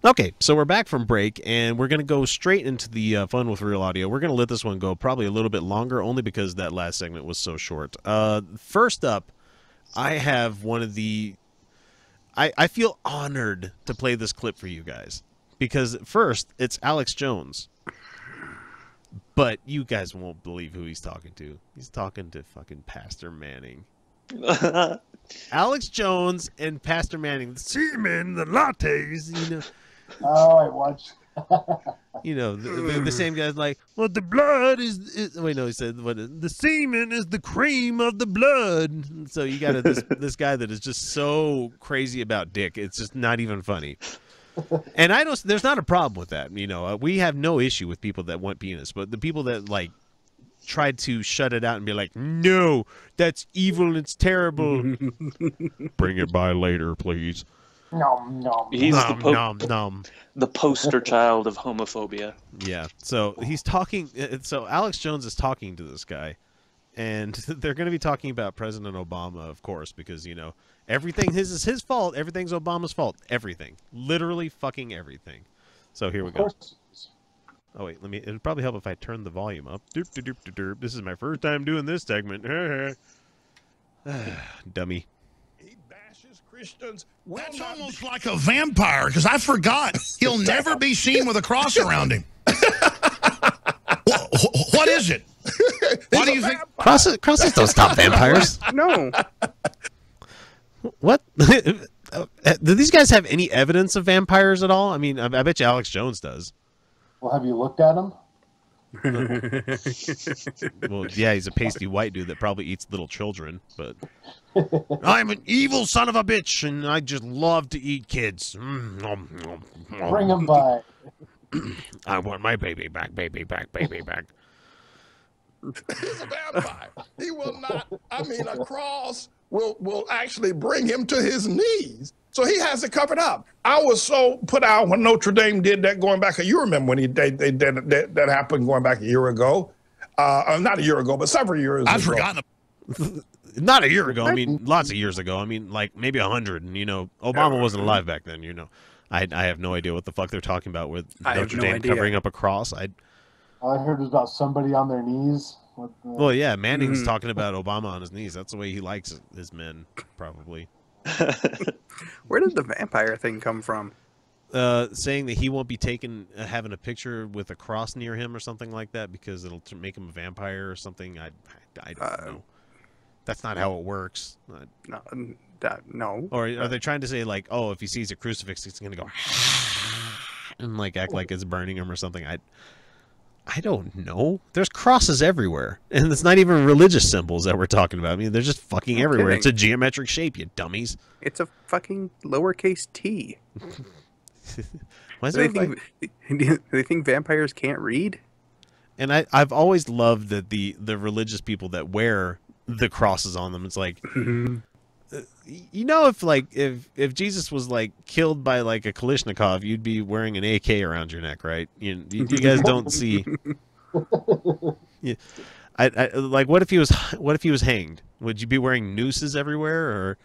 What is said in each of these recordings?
Okay, so we're back from break, and we're going to go straight into the Fun with Real Audio. We're going to let this one go probably a little bit longer, only because that last segment was so short. First up, I have one of the... I feel honored to play this clip for you guys, because first, it's Alex Jones. But you guys won't believe who he's talking to. He's talking to fucking Pastor Manning. Alex Jones and Pastor Manning. The semen, the lattes, you know. Oh, I watched. You know, the same guy's like, well, the blood is wait, no, he said, the semen is the cream of the blood. So you got this guy that is just so crazy about dick. It's just not even funny. And there's not a problem with that. You know, we have no issue with people that want penis, but the people that like tried to shut it out and be like, no, that's evil, it's terrible. Bring it by later, please. Nom, nom. He's nom. The poster child of homophobia. Yeah. So he's talking. So Alex Jones is talking to this guy, and they're going to be talking about President Obama, of course, because, you know, everything is his fault. Everything's Obama's fault. Everything. Literally fucking everything. So here we go. Oh, wait. It'll probably help if I turn the volume up. Doop, doop, doop, doop, doop. This is my first time doing this segment. Dummy. Christians. That's almost like a vampire, because I forgot he'll never be seen with a cross around him. What is it? What do you think? Crosses don't stop vampires. No. What? Do these guys have any evidence of vampires at all? I mean, I bet you Alex Jones does. Well, have you looked at him? Well, yeah, he's a pasty white dude that probably eats little children, but I'm an evil son of a bitch, and I just love to eat kids. Bring him by. I want my baby back, baby back, baby back. He's a vampire. He will not, I mean, a cross will actually bring him to his knees. So he has it covered up. I was so put out when Notre Dame did that going back. You remember when they did that happened going back a year ago? Not a year ago, but several years ago. I've forgotten. Not a year ago. I mean, lots of years ago. I mean, like maybe 100. And, you know, Obama wasn't alive back then, you know. I have no idea what the fuck they're talking about with Notre Dame covering up a cross. All I heard was about somebody on their knees. Well, yeah, Manning's talking about Obama on his knees. That's the way he likes his men, probably. Where did the vampire thing come from? Saying that he won't be having a picture with a cross near him or something like that because it'll make him a vampire or something. I don't know. That's not how it works. No. Or are they trying to say like, oh, if he sees a crucifix, he's gonna go and like act like it's burning him or something? I don't know. There's crosses everywhere, and it's not even religious symbols that we're talking about. I mean, they're just fucking everywhere. Kidding. It's a geometric shape, you dummies. It's a fucking lowercase t. Why is do they think vampires can't read? And I've always loved that the religious people that wear the crosses on them. It's like, you know, if Jesus was like killed by like a Kalashnikov, you'd be wearing an AK around your neck, right? You guys don't see. Yeah, I like what if he was hanged? Would you be wearing nooses everywhere, or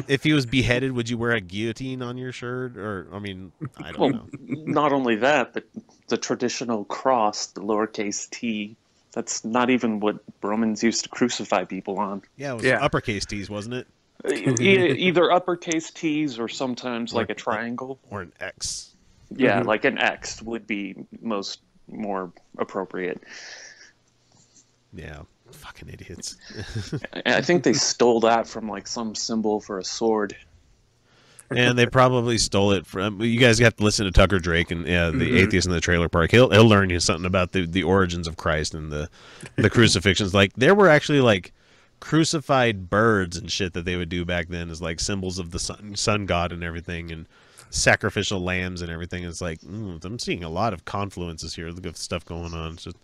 if he was beheaded, would you wear a guillotine on your shirt? Or I mean, I don't know. Not only that, but the traditional cross, the lowercase t. That's not even what Romans used to crucify people on. Yeah, it was uppercase T's, wasn't it? Either uppercase T's or sometimes like a triangle. Or an X. Yeah, like an X would be more appropriate. Yeah, fucking idiots. I think they stole that from like some symbol for a sword. And they probably stole it from. You guys have to listen to Tucker Drake and the atheist in the trailer park. He'll learn you something about the origins of Christ and the crucifixions. Like there were actually like crucified birds and shit that they would do back then as like symbols of the sun god and everything, and sacrificial lambs and everything. It's like I'm seeing a lot of confluences here. Look at stuff going on. It's just,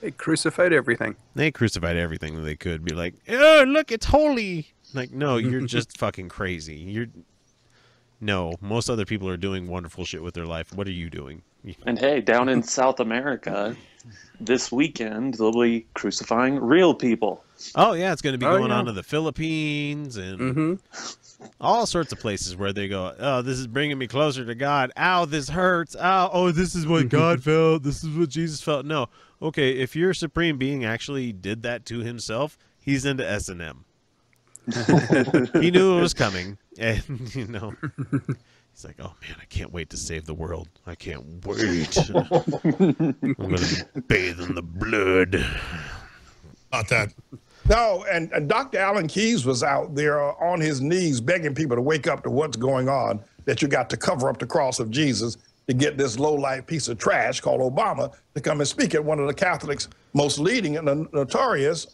they crucified everything. They crucified everything that they could. Be like, oh look, it's holy. Like no, you're just fucking crazy. No, most other people are doing wonderful shit with their life. What are you doing? And hey, down in South America, this weekend, they'll be crucifying real people. Oh, yeah, it's going to be going on to the Philippines. And All sorts of places where they go, oh, this is bringing me closer to God. Ow, this hurts. Ow, oh, this is what God felt. This is what Jesus felt. No. Okay, if your supreme being actually did that to himself, he's into S&M. He knew it was coming. And, you know, he's like, oh, man, I can't wait to save the world. I can't wait. I'm going to bathe in the blood. About that. No, and Dr. Alan Keyes was out there on his knees begging people to wake up to what's going on, that you got to cover up the cross of Jesus to get this low-life piece of trash called Obama to come and speak at one of the Catholics' most leading and notorious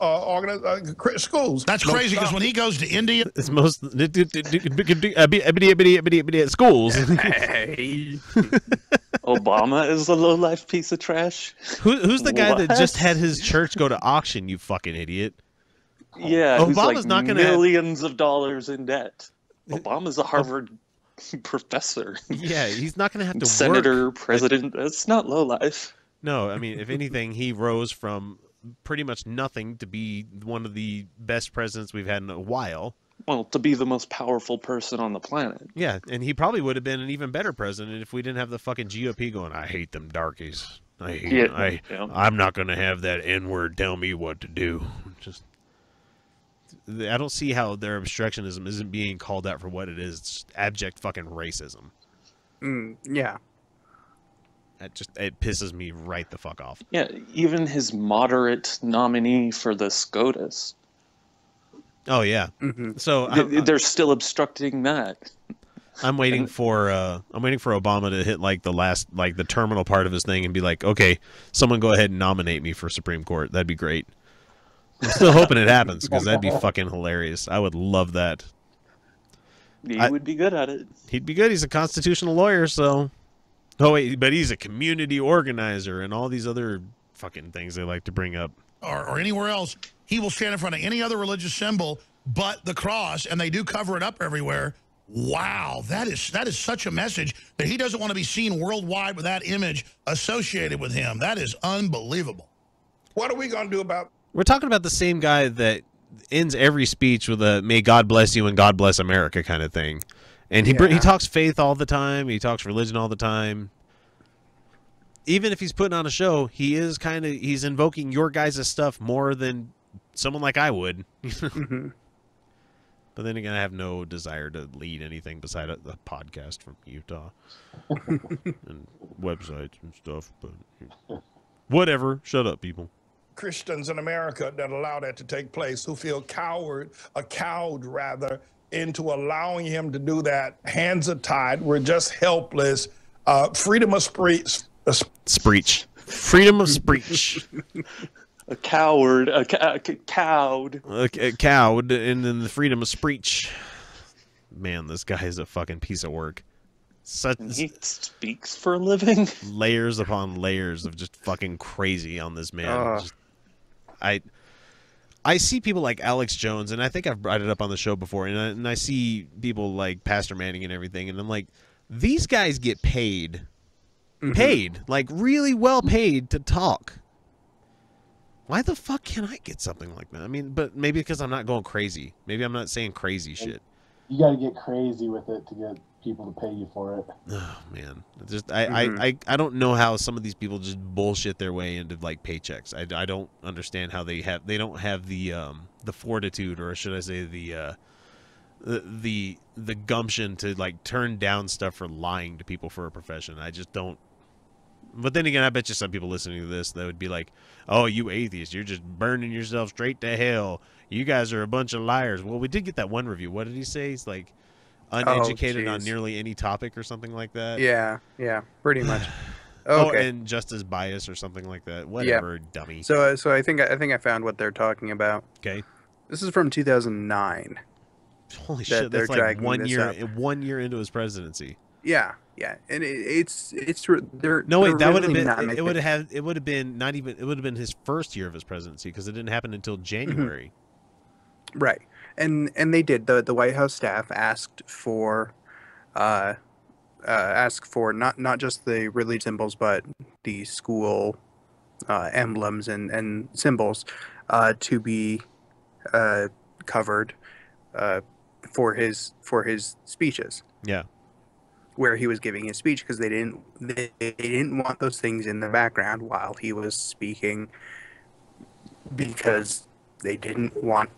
schools. That's crazy, because when he goes to India, It's most schools. Hey. Obama is a low-life piece of trash. Who's the guy that What? just had his church go to auction? You fucking idiot. Yeah, who's Obama's like not gonna millions of dollars in debt. Obama's a Harvard professor, Yeah, he's not going to have to senator, work. president. That's not low life. No, I mean, if anything, he rose from pretty much nothing to be one of the best presidents we've had in a while. Well, to be the most powerful person on the planet. Yeah, and he probably would have been an even better president if we didn't have the fucking GOP going, I hate them darkies. I'm not going to have that N-word tell me what to do. Just, I don't see how their obstructionism isn't being called out for what it is. It's just abject fucking racism. Yeah. It pisses me right the fuck off. Yeah, even his moderate nominee for the SCOTUS. Oh yeah. So They're still obstructing that. I'm waiting for Obama to hit like the last, like the terminal part of his thing and be like, okay, someone go ahead and nominate me for Supreme Court. That'd be great. I'm still hoping it happens because that'd be fucking hilarious. I would love that. He would be good at it. He'd be good. He's a constitutional lawyer, so. Oh wait, but he's a community organizer and all these other fucking things they like to bring up. or anywhere else, he will stand in front of any other religious symbol but the cross, and they do cover it up everywhere. Wow, that is such a message that he doesn't want to be seen worldwide with that image associated with him. That is unbelievable. What are we going to do about? We're talking about the same guy that ends every speech with a "May God bless you and God bless America" kind of thing. And he talks faith all the time. He talks religion all the time. Even if he's putting on a show, he's invoking your guys' stuff more than someone like I would. But then again, I have no desire to lead anything beside a podcast from Utah and websites and stuff. But whatever. Shut up, people. Christians in America that allow that to take place, who feel cowed rather, into allowing him to do that. Hands are tied. We're just helpless. Freedom of speech. Spreech. Freedom of speech. A coward, a cowed. A cowed, and then the freedom of speech. Man, this guy is a fucking piece of work. And he speaks for a living. Layers upon layers of just fucking crazy on this man. I see people like Alex Jones, and I think I've brought it up on the show before, and I see people like Pastor Manning and everything, and I'm like, these guys get paid, like really well paid to talk. Why the fuck can't I get something like that? I mean, but maybe because I'm not going crazy. Maybe I'm not saying crazy shit. You got to get crazy with it to get people to pay you for it. Oh man, just I don't know how some of these people just bullshit their way into like paychecks. I don't understand how they don't have the fortitude, or should I say the gumption to like turn down stuff for lying to people for a profession. I just don't. But then again, I bet you some people listening to this, that would be like, oh, you atheists, you're just burning yourself straight to hell. You guys are a bunch of liars. Well, we did get that one review. What did he say? He's like uneducated on nearly any topic or something like that. Yeah, pretty much. Oh, and just as biased or something like that. Whatever, dummy. So I think I found what they're talking about. Okay. This is from 2009. Holy shit, that's like 1 year into his presidency. Yeah, and it's they're no wait, that would have really been it would have been his first year of his presidency because it didn't happen until January. Right, and they did the White House staff asked for not just the religious symbols but the school emblems and symbols to be covered for his speeches, Yeah. where he was giving his speech, because they didn't want those things in the background while he was speaking, because they didn't want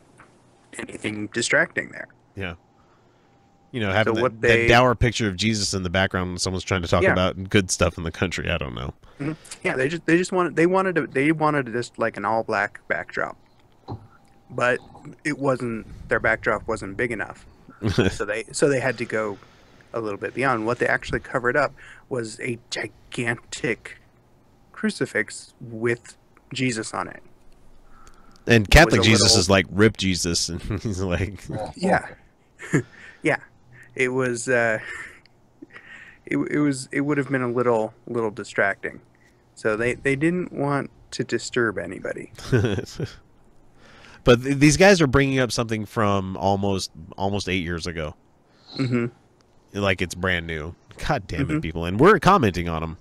anything distracting there. Yeah. You know, having So that dour picture of Jesus in the background when someone's trying to talk about good stuff in the country. I don't know. Yeah, they wanted just like an all black backdrop, but it wasn't, their backdrop wasn't big enough, so they had to go a little bit beyond. What they actually covered up was a gigantic crucifix with Jesus on it. And Catholic Jesus is like Rip Jesus, and he's like, yeah, yeah. It was it would have been a little distracting, so they didn't want to disturb anybody. But these guys are bringing up something from almost 8 years ago. Mm-hmm. Like it's brand new. God damn it, people, and we're commenting on them.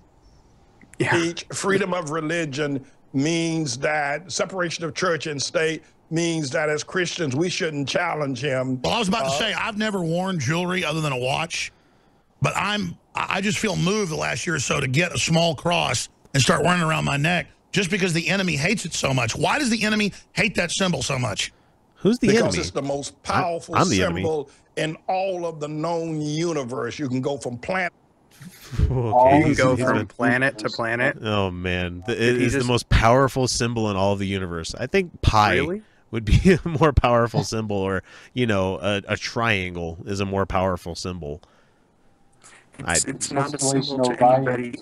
Yeah. Speech, freedom of religion means that separation of church and state means that as Christians we shouldn't challenge him. Well, I was about to say, I've never worn jewelry other than a watch, but I just feel moved the last year or so to get a small cross and start wearing it around my neck, just because the enemy hates it so much. Why does the enemy hate that symbol so much? Who's the because enemy? It's the most powerful I'm the symbol in all of the known universe. You can go from planet. Okay. You can go from planet to planet. Oh man, it is the most powerful symbol in all of the universe. I think pi would be a more powerful symbol, or you know, a triangle is a more powerful symbol. It's not a symbol to anybody.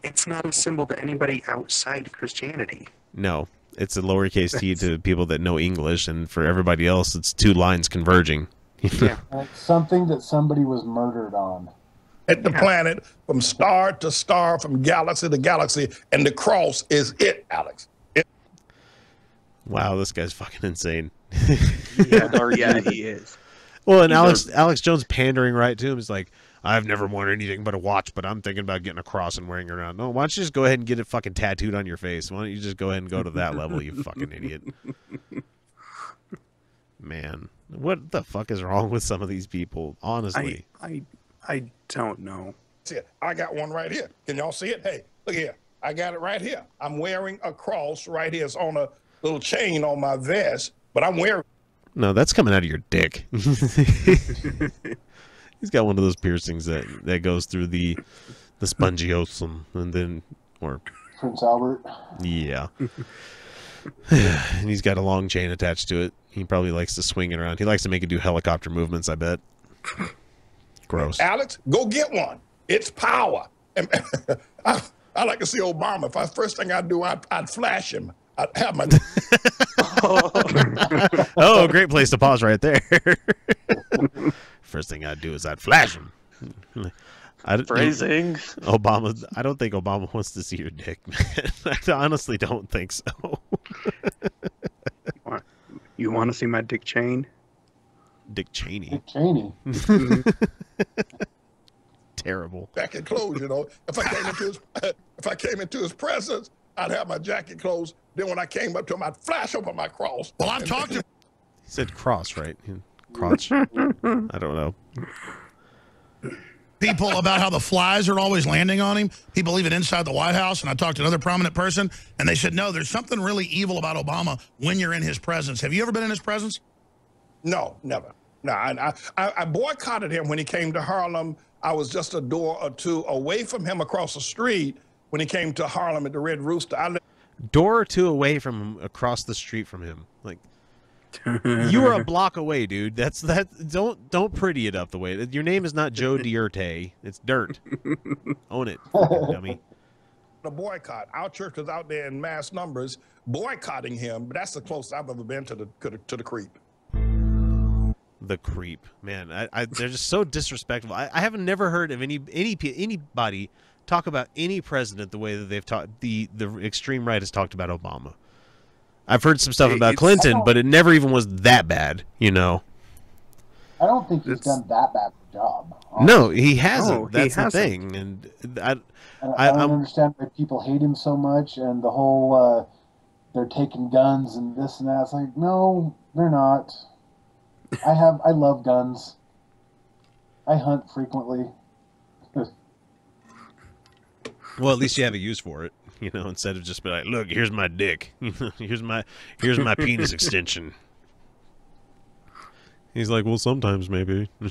It's not a symbol to anybody outside Christianity. No, it's a lowercase t to people that know English, and for everybody else, it's two lines converging. Yeah, it's something that somebody was murdered on. At the planet, from star to star, from galaxy to galaxy, and the cross is it, Alex. Wow, this guy's fucking insane. Yeah, he is. Well, and Alex Jones pandering right to him is like, I've never worn anything but a watch, but I'm thinking about getting a cross and wearing it around. No, why don't you just go ahead and get it fucking tattooed on your face? Why don't you just go ahead and go to that level, you fucking idiot? Man, what the fuck is wrong with some of these people? Honestly, I don't know. See it. I got one right here. Can y'all see it? Hey, look here. I got it right here. I'm wearing a cross right here. It's on a little chain on my vest, but I'm wearing. No, that's coming out of your dick. He's got one of those piercings that goes through the spongiosum, and then Prince Albert. Yeah. And he's got a long chain attached to it. He probably likes to swing it around. He likes to make it do helicopter movements, I bet. Gross. Alex, go get one. It's power. I like to see Obama. If first thing I'd do, I'd flash him. I'd have my. Oh, great place to pause right there. First thing I'd do is I'd flash him. Phrasing. Obama. I don't think Obama wants to see your dick, man. I honestly don't think so. You want to see my Dick Chain? Dick Cheney. Dick Cheney. Terrible. Jacket closed, you know. If I came into his presence, I'd have my jacket closed. Then when I came up to him, I'd flash over my cross. Well, I've talked to. He said cross, right? Crotch. I don't know. People about how the flies are always landing on him. People even inside the White House, and I talked to another prominent person, and they said, no, there's something really evil about Obama when you're in his presence. Have you ever been in his presence? No, never. No, I boycotted him when he came to Harlem. I was just a door or two away from him across the street when he came to Harlem at the Red Rooster. Door or two away from him, across the street from him. Like, you were a block away, dude. That's that. Don't pretty it up the way. Your name is not Joe Dierte. It's Dirt. Own it, dummy. A boycott. Our church was out there in mass numbers boycotting him, but that's the closest I've ever been to the creep. The creep, man. They're just so disrespectful. I haven't never heard of anybody talk about any president the way that they've talked. The extreme right has talked about Obama. I've heard some stuff about Clinton, but it never even was that bad, you know. I don't think he's done that bad a job. Honestly. No, he hasn't. No, That's the thing, and I don't understand why people hate him so much, and the whole they're taking guns and this and that. It's like, no, they're not. I love guns. I hunt frequently. Well, at least you have a use for it, you know, instead of just be like, look, here's my dick. here's my penis extension. He's like, well, sometimes maybe. All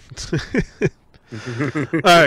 right.